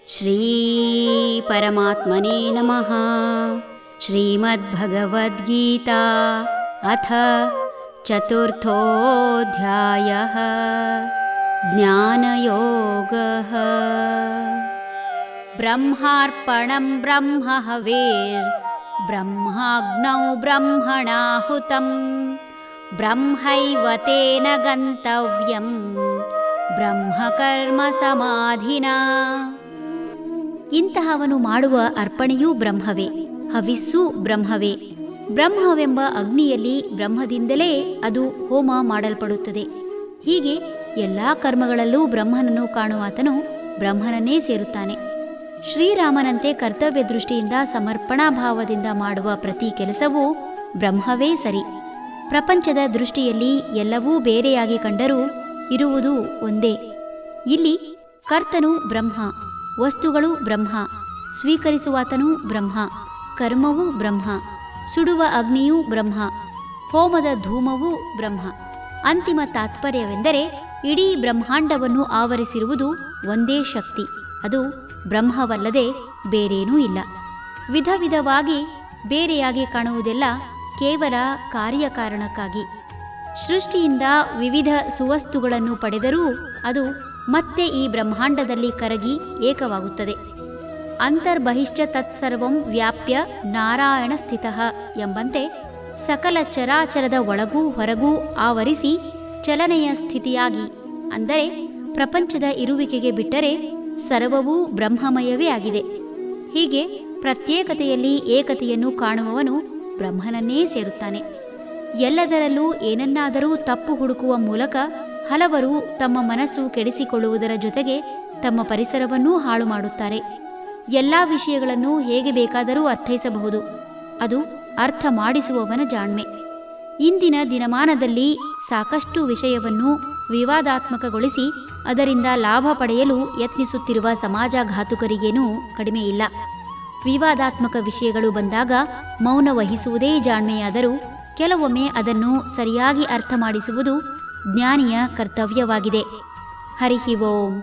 ಶ್ರೀ ಪರಮಾತ್ಮನೇ ನಮಃ. ಶ್ರೀಮದ್ಭಗವದ್ಗೀತಾ ಅಥ ಚತುರ್ಥೋಧ್ಯಾಯಃ ಜ್ಞಾನಯೋಗಃ. ಬ್ರಹ್ಮಾರ್ಪಣಂ ಬ್ರಹ್ಮ ಹವೇರ್ ಬ್ರಹ್ಮಾಗ್ನೌ ಬ್ರಹ್ಮಣಾಹುತಂ ಬ್ರಹ್ಮೈವ ತೇನ ಗಂತವ್ಯಂ ಬ್ರಹ್ಮಕರ್ಮ ಸಮಾಧಿನಾ. ಇಂತಹವನು ಮಾಡುವ ಅರ್ಪಣೆಯೂ ಬ್ರಹ್ಮವೇ, ಹವಿಸ್ಸೂ ಬ್ರಹ್ಮವೇ. ಬ್ರಹ್ಮವೆಂಬ ಅಗ್ನಿಯಲ್ಲಿ ಬ್ರಹ್ಮದಿಂದಲೇ ಅದು ಹೋಮ ಮಾಡಲ್ಪಡುತ್ತದೆ. ಹೀಗೆ ಎಲ್ಲ ಕರ್ಮಗಳಲ್ಲೂ ಬ್ರಹ್ಮನನ್ನು ಕಾಣುವಾತನು ಬ್ರಹ್ಮನನ್ನೇ ಸೇರುತ್ತಾನೆ. ಶ್ರೀರಾಮನಂತೆ ಕರ್ತವ್ಯ ದೃಷ್ಟಿಯಿಂದ ಸಮರ್ಪಣಾ ಭಾವದಿಂದ ಮಾಡುವ ಪ್ರತಿ ಕೆಲಸವೂ ಬ್ರಹ್ಮವೇ ಸರಿ. ಪ್ರಪಂಚದ ದೃಷ್ಟಿಯಲ್ಲಿ ಎಲ್ಲವೂ ಬೇರೆಯಾಗಿ ಕಂಡರೂ ಇರುವುದು ಒಂದೇ. ಇಲ್ಲಿ ಕರ್ತನು ಬ್ರಹ್ಮ, ವಸ್ತುಗಳು ಬ್ರಹ್ಮ, ಸ್ವೀಕರಿಸುವಾತನೂ ಬ್ರಹ್ಮ, ಕರ್ಮವೂ ಬ್ರಹ್ಮ, ಸುಡುವ ಅಗ್ನಿಯೂ ಬ್ರಹ್ಮ, ಹೋಮದ ಧೂಮವೂ ಬ್ರಹ್ಮ. ಅಂತಿಮ ತಾತ್ಪರ್ಯವೆಂದರೆ ಇಡೀ ಬ್ರಹ್ಮಾಂಡವನ್ನು ಆವರಿಸಿರುವುದು ಒಂದೇ ಶಕ್ತಿ, ಅದು ಬ್ರಹ್ಮವಲ್ಲದೆ ಬೇರೇನೂ ಇಲ್ಲ. ವಿಧ ವಿಧವಾಗಿ ಬೇರೆಯಾಗಿ ಕಾಣುವುದೆಲ್ಲ ಕೇವಲ ಕಾರ್ಯಕಾರಣಕ್ಕಾಗಿ. ಸೃಷ್ಟಿಯಿಂದ ವಿವಿಧ ಸುವಸ್ತುಗಳನ್ನು ಪಡೆದರೂ ಅದು ಮತ್ತೆ ಈ ಬ್ರಹ್ಮಾಂಡದಲ್ಲಿ ಕರಗಿ ಏಕವಾಗುತ್ತದೆ. ಅಂತರ್ಬಹಿಶ್ಚ ತತ್ಸರ್ವಂ ವ್ಯಾಪ್ಯ ನಾರಾಯಣ ಸ್ಥಿತಃ ಎಂಬಂತೆ ಸಕಲ ಚರಾಚರದ ಒಳಗೂ ಹೊರಗೂ ಆವರಿಸಿ ಚಲನೆಯ ಸ್ಥಿತಿಯಾಗಿ, ಅಂದರೆ ಪ್ರಪಂಚದ ಇರುವಿಕೆಗೆ ಬಿಟ್ಟರೆ ಸರ್ವವೂ ಬ್ರಹ್ಮಮಯವೇ ಆಗಿದೆ. ಹೀಗೆ ಪ್ರತ್ಯೇಕತೆಯಲ್ಲಿ ಏಕತೆಯನ್ನು ಕಾಣುವವನು ಬ್ರಹ್ಮನನ್ನೇ ಸೇರುತ್ತಾನೆ. ಎಲ್ಲದರಲ್ಲೂ ಏನನ್ನಾದರೂ ತಪ್ಪು ಹುಡುಕುವ ಮೂಲಕ ಹಲವರು ತಮ್ಮ ಮನಸ್ಸು ಕೆಡಿಸಿಕೊಳ್ಳುವುದರ ಜೊತೆಗೆ ತಮ್ಮ ಪರಿಸರವನ್ನೂ ಹಾಳು ಮಾಡುತ್ತಾರೆ. ಎಲ್ಲ ವಿಷಯಗಳನ್ನು ಹೇಗೆ ಬೇಕಾದರೂ ಅರ್ಥೈಸಬಹುದು, ಅದು ಅರ್ಥ ಮಾಡಿಸುವವನ ಜಾಣ್ಮೆ. ಇಂದಿನ ದಿನಮಾನದಲ್ಲಿ ಸಾಕಷ್ಟು ವಿಷಯವನ್ನು ವಿವಾದಾತ್ಮಕಗೊಳಿಸಿ ಅದರಿಂದ ಲಾಭ ಪಡೆಯಲು ಯತ್ನಿಸುತ್ತಿರುವ ಸಮಾಜಘಾತುಕರಿಗೇನೂ ಕಡಿಮೆ ಇಲ್ಲ. ವಿವಾದಾತ್ಮಕ ವಿಷಯಗಳು ಬಂದಾಗ ಮೌನ ವಹಿಸುವುದೇ ಜಾಣ್ಮೆಯಾದರೂ ಕೆಲವೊಮ್ಮೆ ಅದನ್ನು ಸರಿಯಾಗಿ ಅರ್ಥ ಮಾಡಿಸುವುದು ಜ್ಞಾನಿಯ ಕರ್ತವ್ಯವಾಗಿದೆ. ಹರಿ ಓಂ.